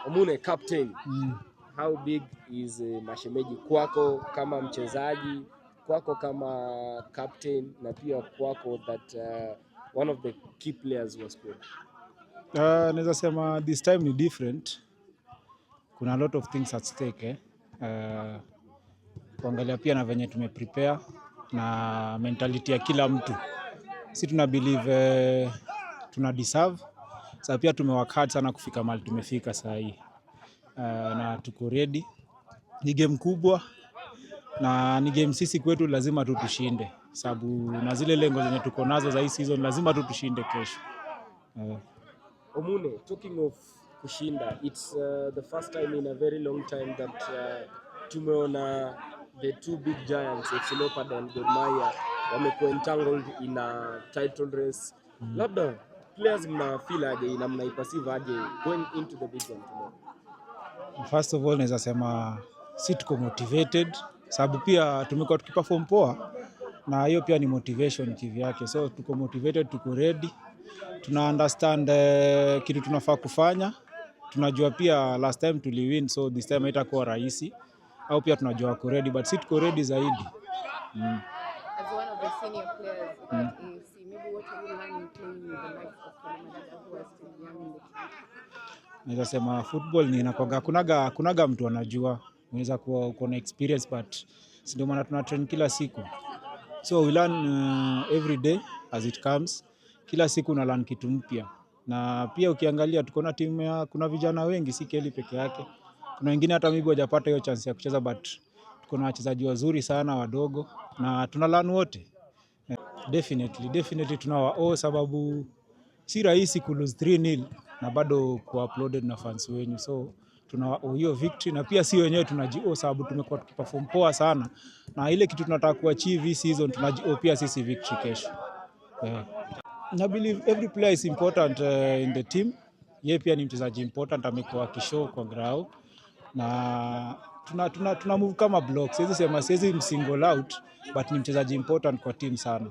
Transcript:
Omune, captain. How big is mashemeji kwako kama mchezaji, kwako kama captain, na pia kwako that one of the key players was good? Naweza sema this time ni different. Kuna a lot of things at stake. Kuangalia pia na venye tumeprepare na mentality ya kila mtu. Si tuna believe tuna deserve. Sasa pia tumework hard sana kufika mahali tumefika saa hii. Na tuko ready. Ni game kubwa na ni game sisi kwetu lazima tushinde. Sababu na zile lengo zenye tuko nazo za hii season lazima tushinde kesho. Omune, talking of kushinda, it's the first time in a very long time that tumeona the two big giants, FC Leopards and Gor Mahia, wamekuwa entangled in a title race. Labda players mna feel aje na mna perceive aje going into the big one tomorrow? First of all, naweza sema si tuko motivated sababu pia tumekuwa tukiperform poa na hiyo pia ni motivation kivyake. So tuko motivated, tuko ready. Tuna understand kitu tunafaa kufanya. Tunajua pia last time tuliwin, so this time haitakuwa rahisi. Au pia tunajua wako ready, but si tuko ready zaidi. As one of the senior players at AFC, maybe what are you learning playing with the likes of Madada who are still young in the team? Naweza sema football ni inakuwa kunaga mtu anajua. Unaweza kuwa uko na experience, but si ndio maana tuna train kila siku. So we learn every day as it comes. Kila siku una learn kitu mpya. Na pia ukiangalia tuko na timu ya kuna vijana wengi, si Kelly peke yake. Kuna wengine hata mimi hajapata hiyo chance ya kucheza, but tuko na wachezaji wazuri sana wadogo na tuna learn wote. Definitely tunawa sababu si rahisi ku lose 3-0 na bado ku uploaded na fans wenyu. So tunawa hiyo victory na pia si wenyewe tunajio sababu tumekuwa tukiperform poa sana. Na ile kitu tunataka kuachieve hii season tunajio pia sisi victory kesho. I believe every player is important in the team. Yeye pia ni mchezaji important, amekuwa kishow kwa ground. Na tuna move kama block. Siwezi sema siwezi msingle out, but ni mchezaji important kwa team sana.